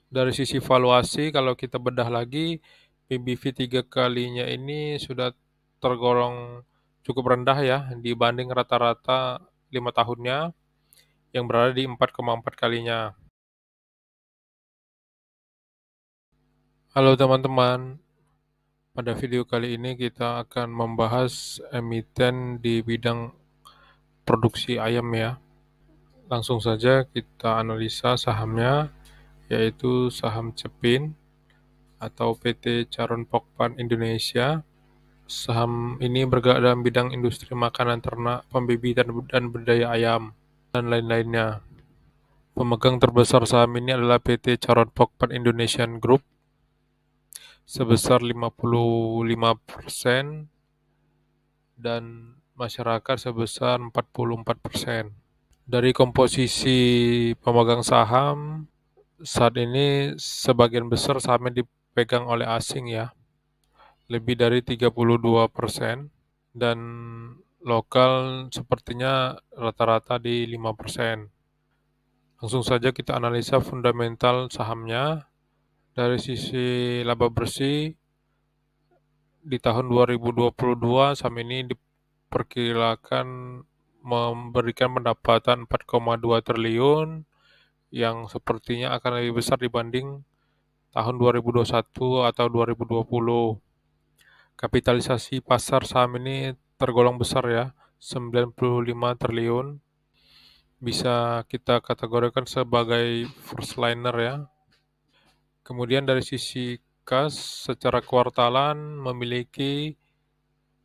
Dari sisi valuasi kalau kita bedah lagi, PBV 3 kalinya ini sudah tergolong cukup rendah ya dibanding rata-rata 5 tahunnya yang berada di 4,4 kalinya. Halo teman-teman, pada video kali ini kita akan membahas emiten di bidang produksi ayam ya. Langsung saja kita analisa sahamnya, yaitu saham Cepin atau PT Charon Pokpan Indonesia. Saham ini bergerak dalam bidang industri makanan ternak, pembibitan dan budidaya ayam, dan lain-lainnya. Pemegang terbesar saham ini adalah PT Charon Pokpan Indonesian Group sebesar 55% dan masyarakat sebesar 44%. Dari komposisi pemegang saham, saat ini sebagian besar sahamnya dipegang oleh asing ya, lebih dari 32%, dan lokal sepertinya rata-rata di 5%. Langsung saja kita analisa fundamental sahamnya. Dari sisi laba bersih, di tahun 2022 saham ini diperkirakan memberikan pendapatan 4,2 triliun yang sepertinya akan lebih besar dibanding tahun 2021 atau 2020. Kapitalisasi pasar saham ini tergolong besar ya, 95 triliun. Bisa kita kategorikan sebagai first liner ya. Kemudian dari sisi kas secara kuartalan memiliki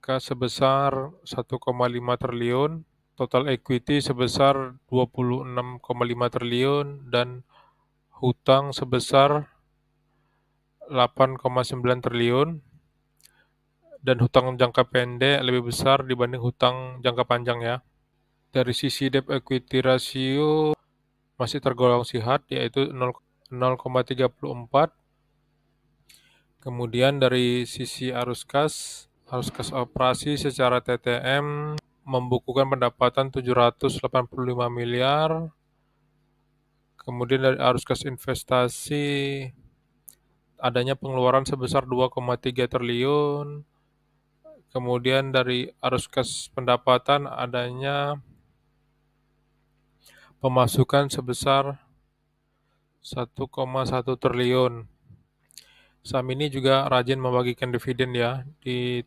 kas sebesar 1,5 triliun, total equity sebesar 26,5 triliun, dan hutang sebesar 8,9 triliun, dan hutang jangka pendek lebih besar dibanding hutang jangka panjang ya. Dari sisi debt equity ratio masih tergolong sehat, yaitu 0,34. Kemudian dari sisi arus kas operasi secara TTM membukukan pendapatan 785 miliar. Kemudian dari arus kas investasi adanya pengeluaran sebesar 2,3 triliun. Kemudian dari arus kas pendapatan adanya pemasukan sebesar 1,1 triliun. Saham ini juga rajin membagikan dividen ya. Di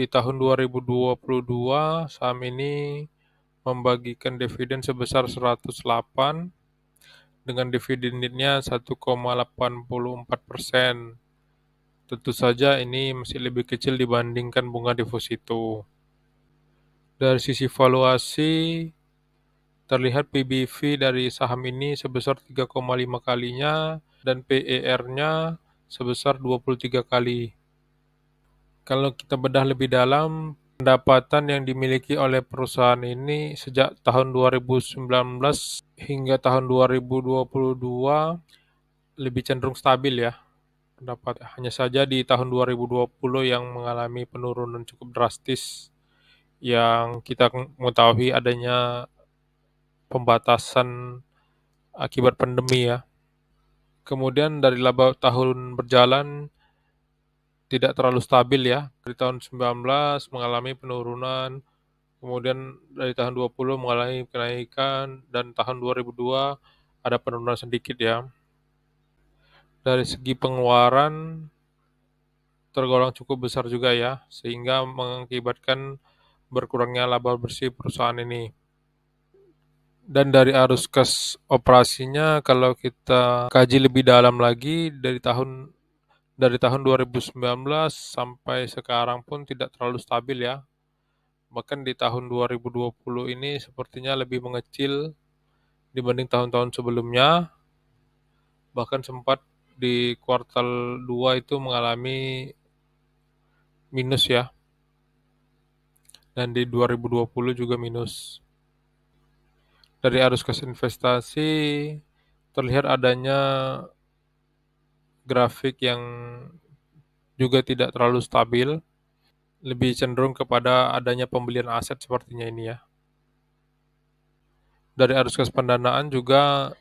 tahun 2022 saham ini membagikan dividen sebesar 108 dengan dividen yieldnya 1,84%. Tentu saja ini masih lebih kecil dibandingkan bunga deposito. Dari sisi valuasi, terlihat PBV dari saham ini sebesar 3,5 kalinya dan PER-nya sebesar 23 kali. Kalau kita bedah lebih dalam, pendapatan yang dimiliki oleh perusahaan ini sejak tahun 2019 hingga tahun 2022 lebih cenderung stabil ya. Hanya saja di tahun 2020 yang mengalami penurunan cukup drastis yang kita mengetahui adanya pembatasan akibat pandemi ya. Kemudian dari laba tahun berjalan tidak terlalu stabil ya. Dari tahun 19 mengalami penurunan, kemudian dari tahun 20 mengalami kenaikan, dan tahun 2002 ada penurunan sedikit ya. Dari segi pengeluaran tergolong cukup besar juga ya, sehingga mengakibatkan berkurangnya laba bersih perusahaan ini. Dan dari arus kas operasinya kalau kita kaji lebih dalam lagi dari tahun 2019 sampai sekarang pun tidak terlalu stabil ya. Bahkan di tahun 2020 ini sepertinya lebih mengecil dibanding tahun-tahun sebelumnya. Bahkan sempat di kuartal 2 itu mengalami minus ya. Dan di 2020 juga minus. Dari arus kas investasi terlihat adanya grafik yang juga tidak terlalu stabil, lebih cenderung kepada adanya pembelian aset sepertinya ini ya. Dari arus kas pendanaan juga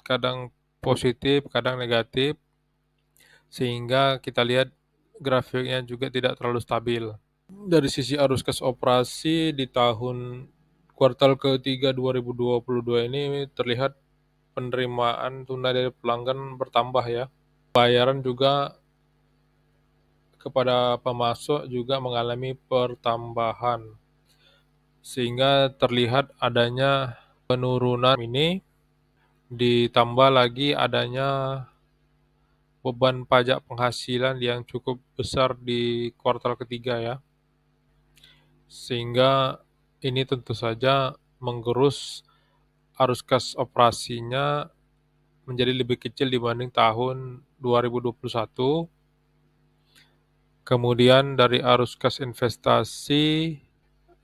kadang positif, kadang negatif, sehingga kita lihat grafiknya juga tidak terlalu stabil. Dari sisi arus kas operasi di tahun kuartal ketiga 2022 ini terlihat penerimaan tunai dari pelanggan bertambah ya. Bayaran juga kepada pemasok juga mengalami pertambahan, sehingga terlihat adanya penurunan ini, ditambah lagi adanya beban pajak penghasilan yang cukup besar di kuartal ketiga ya, sehingga ini tentu saja menggerus arus kas operasinya menjadi lebih kecil dibanding tahun 2021. Kemudian dari arus kas investasi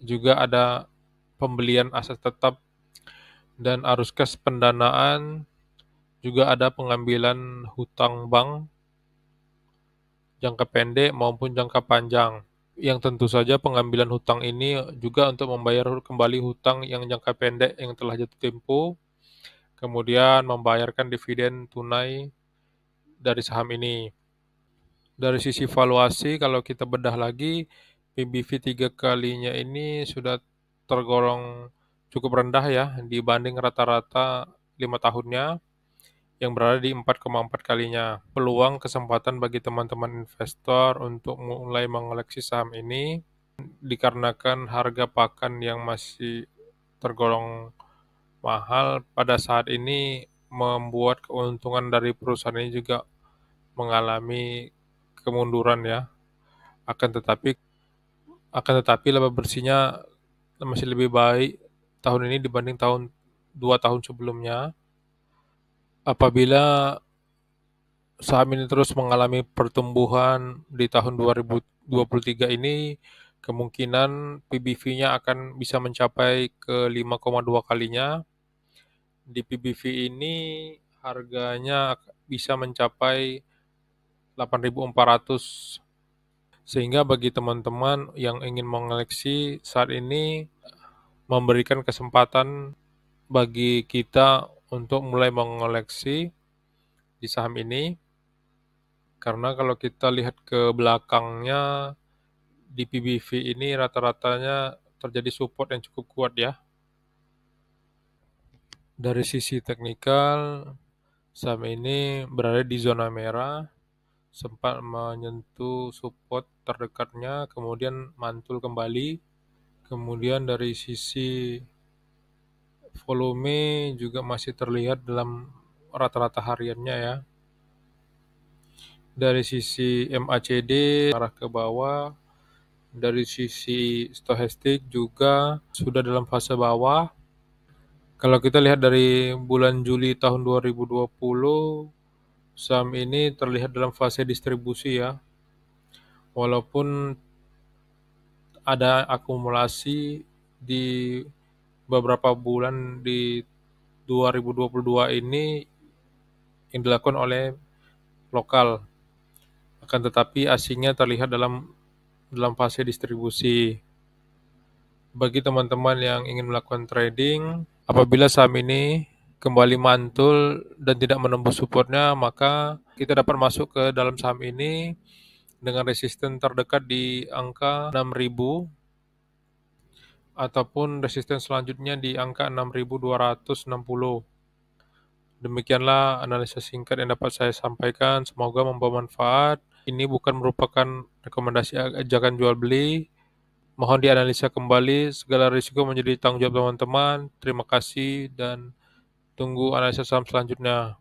juga ada pembelian aset tetap, dan arus kas pendanaan juga ada pengambilan hutang bank jangka pendek maupun jangka panjang. Yang tentu saja pengambilan hutang ini juga untuk membayar kembali hutang yang jangka pendek yang telah jatuh tempo, kemudian membayarkan dividen tunai dari saham ini. Dari sisi valuasi, kalau kita bedah lagi, PBV 3 kalinya ini sudah tergolong cukup rendah ya dibanding rata-rata 5 tahunnya yang berada di 4,4 kalinya. Peluang kesempatan bagi teman-teman investor untuk mulai mengoleksi saham ini dikarenakan harga pakan yang masih tergolong mahal pada saat ini membuat keuntungan dari perusahaan ini juga mengalami kemunduran ya. Akan tetapi laba bersihnya masih lebih baik tahun ini dibanding 2 tahun sebelumnya. Apabila saham ini terus mengalami pertumbuhan di tahun 2023 ini, kemungkinan PBV-nya akan bisa mencapai ke 5,2 kalinya. Di PBV ini harganya bisa mencapai 8.400. Sehingga bagi teman-teman yang ingin mengoleksi saat ini memberikan kesempatan bagi kita untuk mulai mengoleksi di saham ini, karena kalau kita lihat ke belakangnya di PBV ini rata-ratanya terjadi support yang cukup kuat ya. Dari sisi teknikal, saham ini berada di zona merah, sempat menyentuh support terdekatnya, kemudian mantul kembali. Kemudian dari sisi volume juga masih terlihat dalam rata-rata hariannya ya. Dari sisi MACD arah ke bawah, dari sisi stochastik juga sudah dalam fase bawah. Kalau kita lihat dari bulan Juli tahun 2020, saham ini terlihat dalam fase distribusi ya. Walaupun ada akumulasi di beberapa bulan di 2022 ini yang dilakukan oleh lokal, akan tetapi asingnya terlihat dalam fase distribusi. Bagi teman-teman yang ingin melakukan trading, apabila saham ini kembali mantul dan tidak menembus supportnya, maka kita dapat masuk ke dalam saham ini dengan resisten terdekat di angka 6.000 ataupun resisten selanjutnya di angka 6.260. Demikianlah analisa singkat yang dapat saya sampaikan, semoga membawa manfaat. Ini bukan merupakan rekomendasi ajakan jual beli. Mohon dianalisa kembali, segala risiko menjadi tanggung jawab teman-teman. Terima kasih dan tunggu analisa saham selanjutnya.